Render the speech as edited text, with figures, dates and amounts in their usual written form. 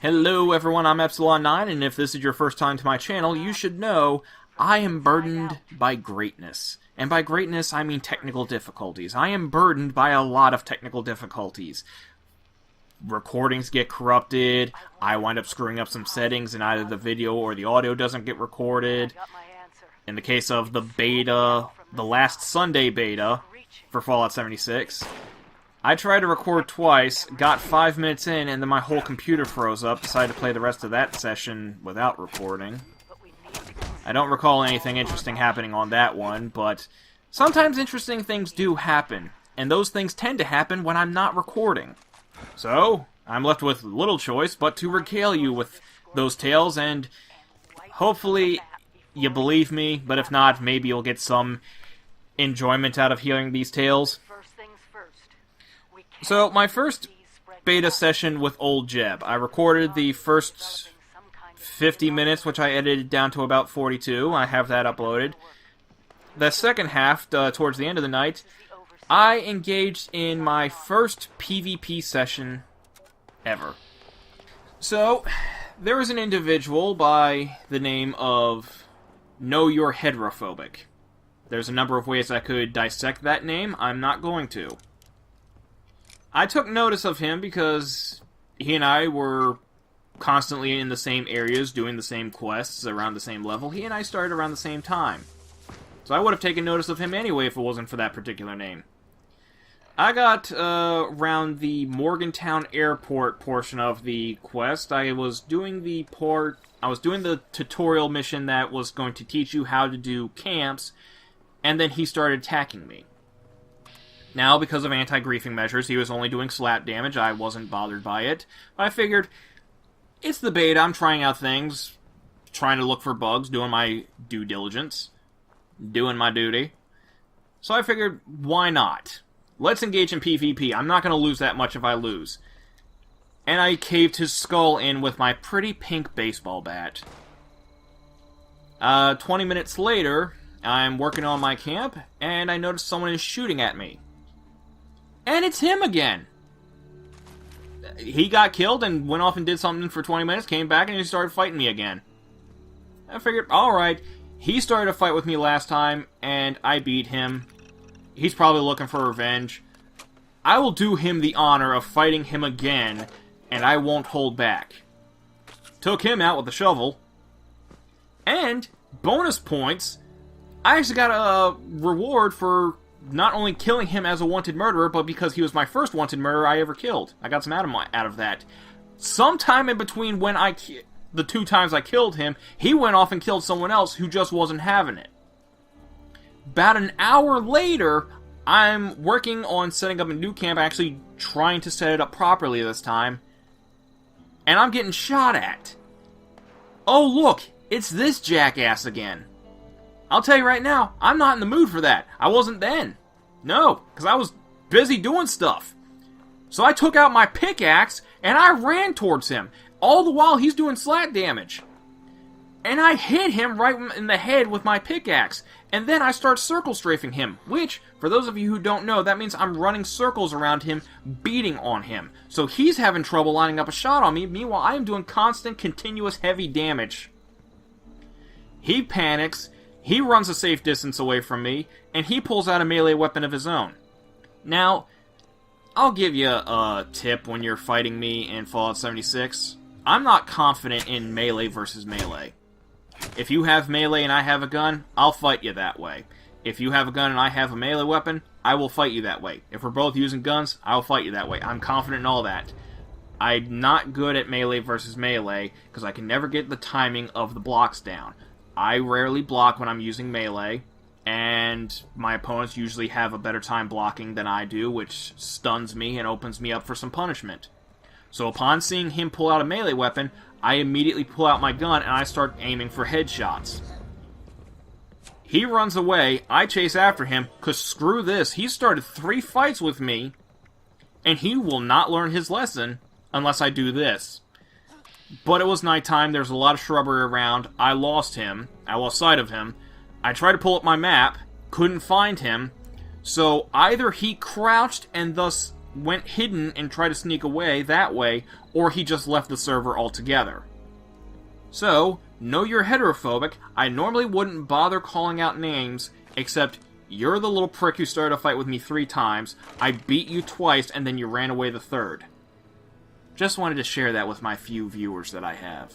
Hello everyone, I'm Epsilon9, and if this is your first time to my channel, you should know I am burdened by greatness. And by greatness, I mean technical difficulties. I am burdened by a lot of technical difficulties. Recordings get corrupted, I wind up screwing up some settings, and either the video or the audio doesn't get recorded. In the case of the beta, the last Sunday beta for Fallout 76, I tried to record twice, got 5 minutes in, and then my whole computer froze up, decided to play the rest of that session without recording. I don't recall anything interesting happening on that one, but sometimes interesting things do happen, and those things tend to happen when I'm not recording. So, I'm left with little choice but to regale you with those tales, and hopefully you believe me, but if not, maybe you'll get some enjoyment out of hearing these tales. So, my first beta session with Old Jeb, I recorded the first 50 minutes, which I edited down to about 42. I have that uploaded. The second half, towards the end of the night, I engaged in my first PvP session ever. So, there was an individual by the name of Know You're Heterophobic. There's a number of ways I could dissect that name. I'm not going to. I took notice of him because he and I were constantly in the same areas, doing the same quests around the same level. He and I started around the same time. So I would have taken notice of him anyway if it wasn't for that particular name. I got around the Morgantown Airport portion of the quest. I was doing the tutorial mission that was going to teach you how to do camps, and then he started attacking me. Now, because of anti-griefing measures, he was only doing slap damage. I wasn't bothered by it. But I figured, it's the beta, I'm trying out things, trying to look for bugs, doing my due diligence, doing my duty. So I figured, why not? Let's engage in PvP. I'm not going to lose that much if I lose. And I caved his skull in with my pretty pink baseball bat. 20 minutes later, I'm working on my camp, and I notice someone is shooting at me. And it's him again! He got killed and went off and did something for 20 minutes, came back, and he started fighting me again. I figured, alright, he started a fight with me last time, and I beat him. He's probably looking for revenge. I will do him the honor of fighting him again, and I won't hold back. Took him out with a shovel. And, bonus points, I actually got a reward for not only killing him as a wanted murderer, but because he was my first wanted murderer I ever killed. I got some out of that. Sometime in between when the 2 times I killed him, he went off and killed someone else who just wasn't having it. About an hour later, I'm working on setting up a new camp, actually trying to set it up properly this time, and I'm getting shot at. Oh look, it's this jackass again. I'll tell you right now, I'm not in the mood for that. I wasn't then. No, because I was busy doing stuff. So I took out my pickaxe, and I ran towards him. All the while, he's doing slat damage. And I hit him right in the head with my pickaxe. And then I start circle strafing him, which, for those of you who don't know, that means I'm running circles around him, beating on him. So he's having trouble lining up a shot on me, meanwhile I am doing constant, continuous, heavy damage. He panics. He runs a safe distance away from me, and he pulls out a melee weapon of his own. Now, I'll give you a tip when you're fighting me in Fallout 76. I'm not confident in melee versus melee. If you have melee and I have a gun, I'll fight you that way. If you have a gun and I have a melee weapon, I will fight you that way. If we're both using guns, I'll fight you that way. I'm confident in all that. I'm not good at melee versus melee, because I can never get the timing of the blocks down. I rarely block when I'm using melee, and my opponents usually have a better time blocking than I do, which stuns me and opens me up for some punishment. So upon seeing him pull out a melee weapon, I immediately pull out my gun and I start aiming for headshots. He runs away, I chase after him, because screw this, he started 3 fights with me, and he will not learn his lesson unless I do this. But it was nighttime, there's a lot of shrubbery around, I lost him, I lost sight of him. I tried to pull up my map, couldn't find him, so either he crouched and thus went hidden and tried to sneak away that way, or he just left the server altogether. So, know you're heterophobic. I normally wouldn't bother calling out names, except you're the little prick who started a fight with me 3 times, I beat you twice, and then you ran away the 3rd. Just wanted to share that with my few viewers that I have.